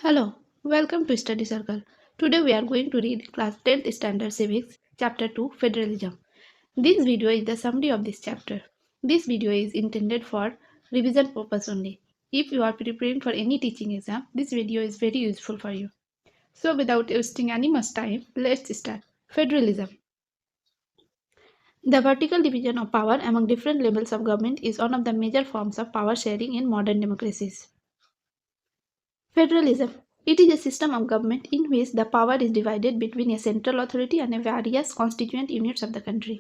Hello, welcome to Study Circle. Today we are going to read class 10th standard civics chapter 2 federalism. This video is the summary of this chapter. This video is intended for revision purpose only. If you are preparing for any teaching exam, this video is very useful for you. So without wasting any much time, let's start. Federalism. The vertical division of power among different levels of government is one of the major forms of power sharing in modern democracies. Federalism. It is a system of government in which the power is divided between a central authority and a various constituent units of the country.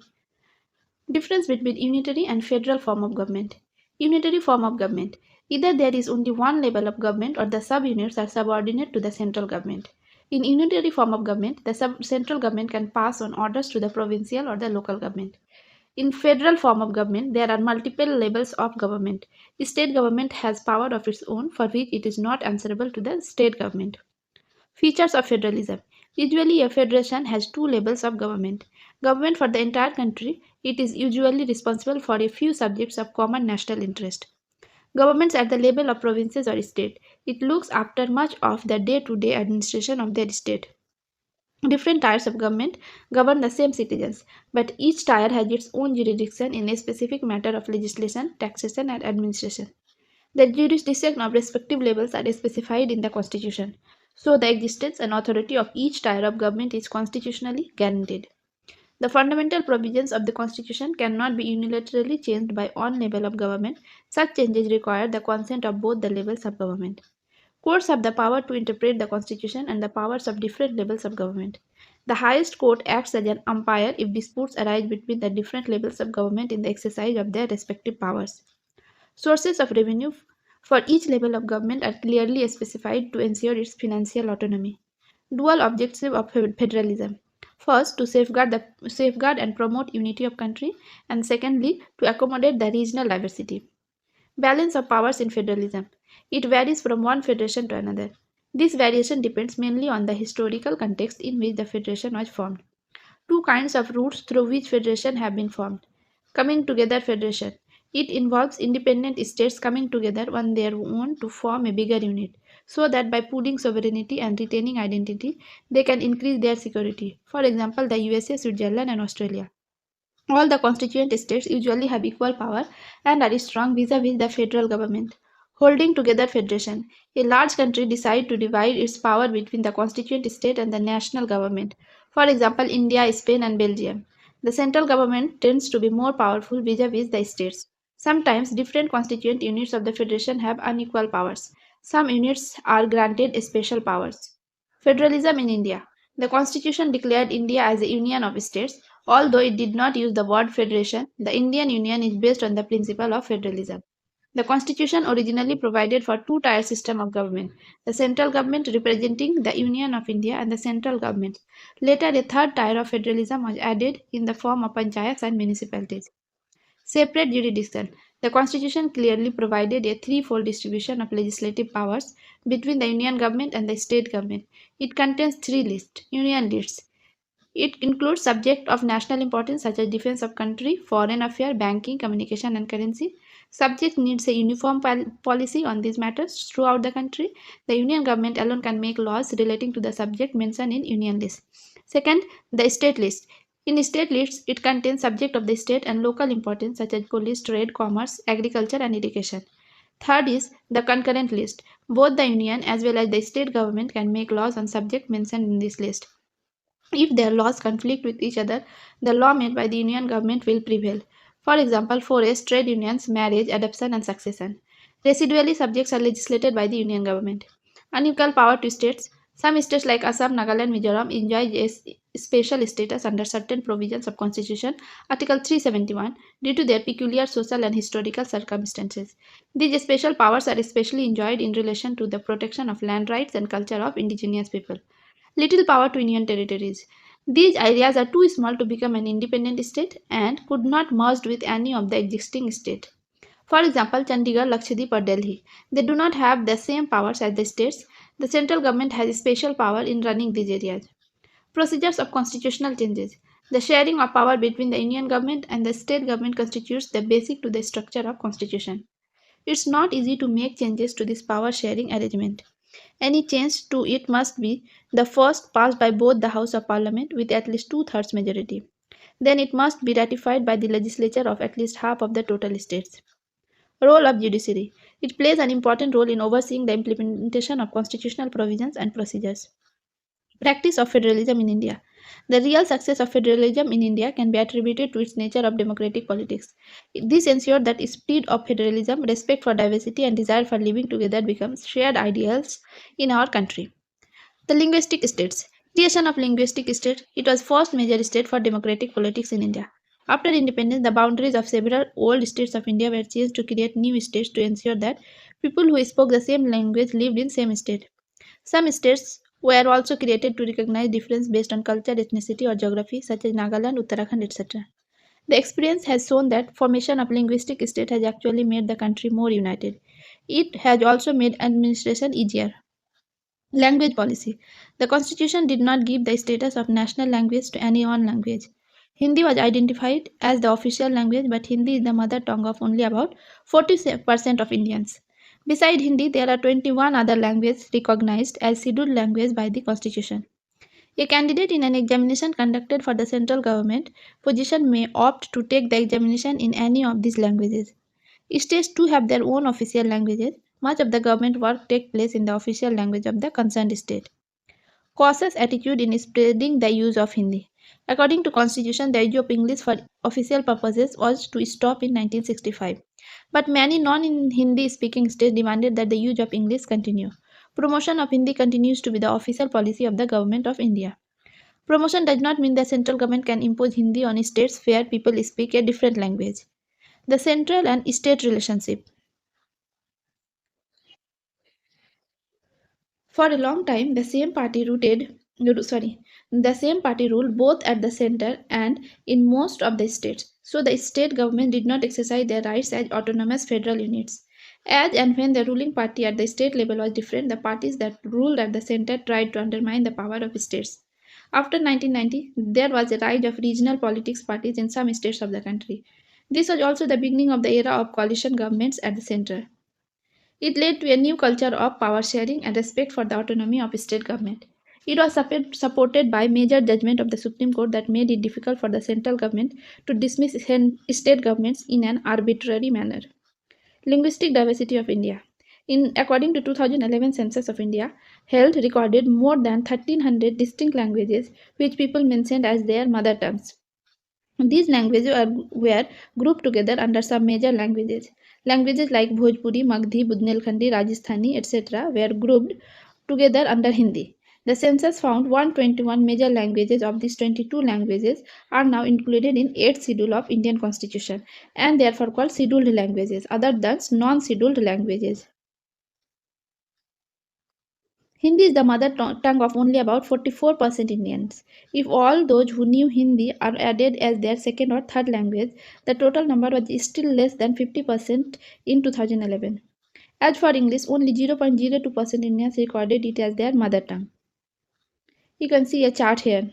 Difference between unitary and federal form of government. Unitary form of government. Either there is only one level of government or the sub-units are subordinate to the central government. In unitary form of government, the central government can pass on orders to the provincial or the local government. In federal form of government, there are multiple levels of government. State government has power of its own for which it is not answerable to the state government. Features of federalism. Usually a federation has two levels of government. Government for the entire country, it is usually responsible for a few subjects of common national interest. Governments at the level of provinces or state, it looks after much of the day-to-day administration of their state. Different tiers of government govern the same citizens, but each tier has its own jurisdiction in a specific matter of legislation, taxation, and administration. The jurisdiction of respective levels are specified in the Constitution, so the existence and authority of each tier of government is constitutionally guaranteed. The fundamental provisions of the Constitution cannot be unilaterally changed by one level of government. Such changes require the consent of both the levels of government. Courts have the power to interpret the Constitution and the powers of different levels of government. The highest court acts as an umpire if disputes arise between the different levels of government in the exercise of their respective powers. Sources of revenue for each level of government are clearly specified to ensure its financial autonomy. Dual objective of federalism. First, to safeguard and promote unity of country, and secondly, to accommodate the regional diversity. Balance of powers in federalism. It varies from one federation to another. This variation depends mainly on the historical context in which the federation was formed. Two kinds of routes through which federation have been formed. Coming together federation. It involves independent states coming together on their own to form a bigger unit, so that by pooling sovereignty and retaining identity, they can increase their security. For example, the USA, Switzerland, and Australia. All the constituent states usually have equal power and are strong vis-à-vis the federal government. Holding together federation. A large country decides to divide its power between the constituent state and the national government. For example, India, Spain, and Belgium. The central government tends to be more powerful vis-à-vis the states. Sometimes different constituent units of the federation have unequal powers. Some units are granted special powers. Federalism in India. The constitution declared India as a union of states. Although it did not use the word federation, the Indian Union is based on the principle of federalism. The constitution originally provided for two-tier system of government, the central government representing the Union of India and the central government. Later, a third tier of federalism was added in the form of panchayats and municipalities. Separate jurisdiction. The constitution clearly provided a threefold distribution of legislative powers between the union government and the state government. It contains three lists, union lists. It includes subjects of national importance such as defense of country, foreign affairs, banking, communication, and currency. Subject needs a uniform policy on these matters throughout the country. The union government alone can make laws relating to the subject mentioned in union list. Second, the state list. In state lists, it contains subjects of the state and local importance such as police, trade, commerce, agriculture, and education. Third is the concurrent list. Both the union as well as the state government can make laws on subjects mentioned in this list. If their laws conflict with each other, the law made by the union government will prevail. For example, forest, trade unions, marriage, adoption, and succession. Residually, subjects are legislated by the union government. Unequal power to states. Some states like Assam, Nagaland, Mizoram enjoy a special status under certain provisions of Constitution, Article 371, due to their peculiar social and historical circumstances. These special powers are especially enjoyed in relation to the protection of land rights and culture of indigenous people. Little power to union territories. These areas are too small to become an independent state and could not merge with any of the existing states. For example, Chandigarh, Lakshadweep, or Delhi. They do not have the same powers as the states. The central government has a special power in running these areas. Procedures of constitutional changes. The sharing of power between the union government and the state government constitutes the basic to the structure of constitution. It's not easy to make changes to this power sharing arrangement. Any change to it must be the first passed by both the House of Parliament with at least two-thirds majority. Then it must be ratified by the legislature of at least half of the total states. Role of judiciary. It plays an important role in overseeing the implementation of constitutional provisions and procedures. Practice of federalism in India. The real success of federalism in India can be attributed to its nature of democratic politics. This ensured that spirit of federalism, respect for diversity, and desire for living together becomes shared ideals in our country. The linguistic states. Creation of linguistic state. It was first major state for democratic politics in India. After independence, the boundaries of several old states of India were changed to create new states to ensure that people who spoke the same language lived in same state. Some states were also created to recognize difference based on culture, ethnicity, or geography, such as Nagaland, Uttarakhand, etc. The experience has shown that formation of linguistic state has actually made the country more united. It has also made administration easier. Language policy. The constitution did not give the status of national language to any one language. Hindi was identified as the official language, but Hindi is the mother tongue of only about 40% of Indians. Beside Hindi, there are 21 other languages recognized as scheduled language by the constitution. A candidate in an examination conducted for the central government position may opt to take the examination in any of these languages. States too have their own official languages. Much of the government work takes place in the official language of the concerned state. Cautious attitude in spreading the use of Hindi. According to Constitution, the use of English for official purposes was to stop in 1965. But many non-Hindi speaking states demanded that the use of English continue. Promotion of Hindi continues to be the official policy of the Government of India. Promotion does not mean the central government can impose Hindi on states where people speak a different language. The central and state relationship. For a long time, the same party ruled both at the center and in most of the states. So the state government did not exercise their rights as autonomous federal units. As and when the ruling party at the state level was different, the parties that ruled at the center tried to undermine the power of states. After 1990, there was a rise of regional politics parties in some states of the country. This was also the beginning of the era of coalition governments at the center. It led to a new culture of power sharing and respect for the autonomy of state government. It was supported by major judgment of the Supreme Court that made it difficult for the central government to dismiss state governments in an arbitrary manner. Linguistic diversity of India. According to 2011 census of India, health recorded more than 1300 distinct languages which people mentioned as their mother tongues. These were grouped together under some major languages. Languages like Bhojpuri, Maghi, Bundelkhandi, Rajasthani, etc. were grouped together under Hindi. The census found 121 major languages. Of these, 22 languages are now included in 8th schedule of Indian Constitution and therefore called scheduled languages, other than non-scheduled languages. Hindi is the mother tongue of only about 44% Indians. If all those who knew Hindi are added as their second or third language, the total number was still less than 50% in 2011. As for English, only 0.02% Indians recorded it as their mother tongue. You can see a chart here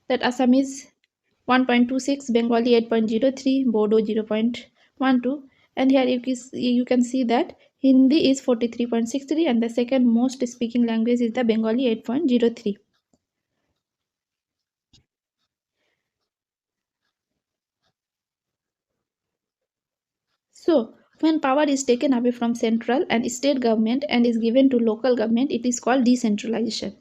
that Assamese 1.26, Bengali 8.03, Bodo 0.12, and here you can see that Hindi is 43.63 and the second most speaking language is the Bengali 8.03. So, when power is taken away from central and state government and is given to local government, it is called decentralization.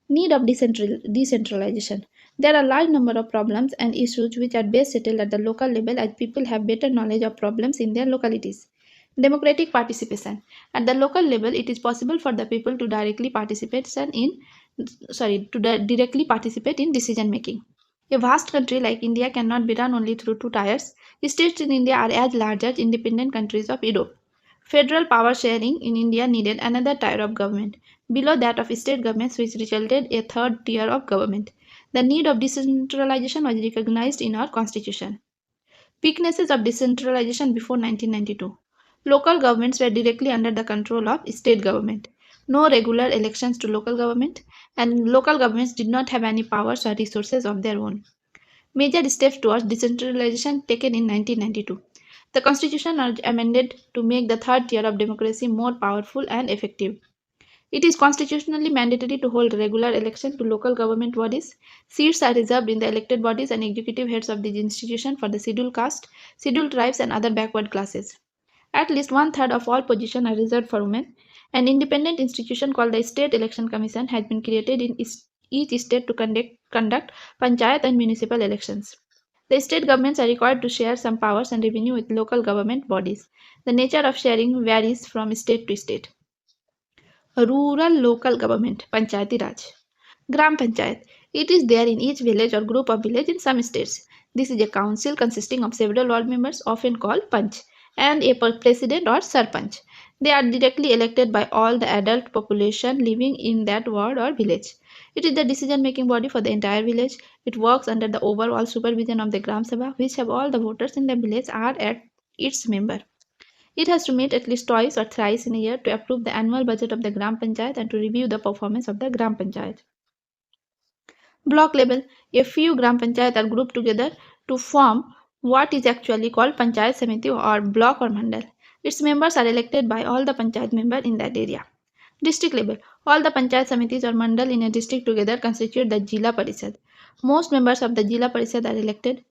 Need of decentralization. There are large number of problems and issues which are best settled at the local level as people have better knowledge of problems in their localities. Democratic participation. At the local level, it is possible for the people to directly participate in decision making. A vast country like India cannot be run only through two tiers. States in India are as large as independent countries of Europe. Federal power sharing in India needed another tier of government, below that of state governments, which resulted a third tier of government. The need of decentralization was recognized in our constitution. Weaknesses of decentralization before 1992. Local governments were directly under the control of state government. No regular elections to local government, and local governments did not have any powers or resources of their own. Major steps towards decentralization taken in 1992. The constitution was amended to make the third tier of democracy more powerful and effective. It is constitutionally mandatory to hold regular election to local government bodies. Seats are reserved in the elected bodies and executive heads of these institutions for the scheduled caste, scheduled tribes, and other backward classes. At least one third of all positions are reserved for women. An independent institution called the State Election Commission has been created in each state to conduct panchayat and municipal elections. The state governments are required to share some powers and revenue with local government bodies. The nature of sharing varies from state to state. Rural local government, Panchayati Raj. Gram Panchayat. It is there in each village or group of village in some states. This is a council consisting of several ward members, often called Panch, and a president or Sarpanch. They are directly elected by all the adult population living in that ward or village. It is the decision-making body for the entire village. It works under the overall supervision of the Gram Sabha, which have all the voters in the village are at its member. It has to meet at least twice or thrice in a year to approve the annual budget of the Gram Panchayat and to review the performance of the Gram Panchayat. Block level. A few Gram Panchayat are grouped together to form what is actually called Panchayat Samiti or block or mandal. Its members are elected by all the Panchayat members in that area. District level. All the Panchayat Samitis or mandal in a district together constitute the Jila Parishad. Most members of the Jila Parishad are elected.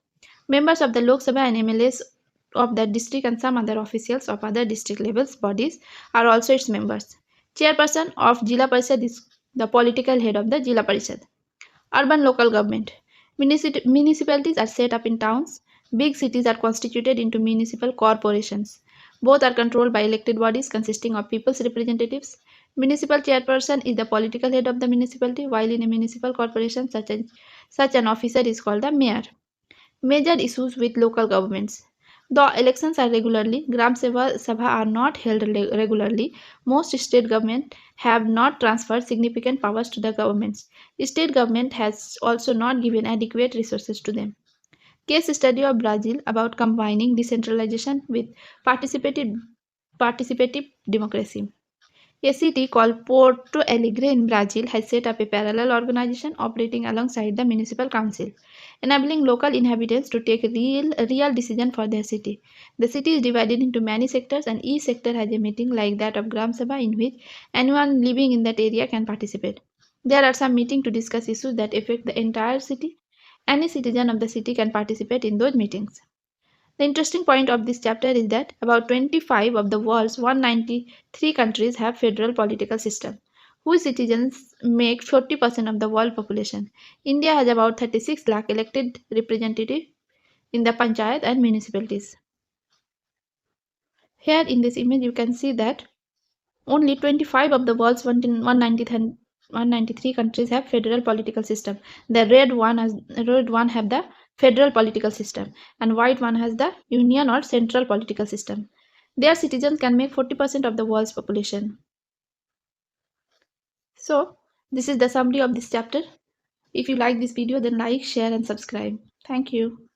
Members of the Lok Sabha and MLAs of that district and some other officials of other district levels bodies are also its members. Chairperson of Jila Parishad is the political head of the Jila Parishad. Urban local government. Municipalities are set up in towns. Big cities are constituted into municipal corporations. Both are controlled by elected bodies consisting of people's representatives. Municipal chairperson is the political head of the municipality, while in a municipal corporation, such an officer is called the mayor. Major issues with local governments. The elections are regularly, Sabha are not held regularly. Most state governments have not transferred significant powers to the governments. State government has also not given adequate resources to them. Case study of Brazil about combining decentralization with participative, participative democracy. A city called Porto Alegre in Brazil has set up a parallel organization operating alongside the municipal council, enabling local inhabitants to take real decision for their city. The city is divided into many sectors and each sector has a meeting like that of Gram Sabha in which anyone living in that area can participate. There are some meetings to discuss issues that affect the entire city. Any citizen of the city can participate in those meetings. The interesting point of this chapter is that about 25 of the world's 193 countries have federal political system, whose citizens make 40% of the world population. India has about 36 lakh elected representatives in the panchayat and municipalities. Here in this image you can see that only 25 of the world's 193 countries have federal political system. The red one have the federal political system and white one has the union or central political system. Their citizens can make 40% of the world's population. So this is the summary of this chapter. If you like this video, then like, share and subscribe. Thank you.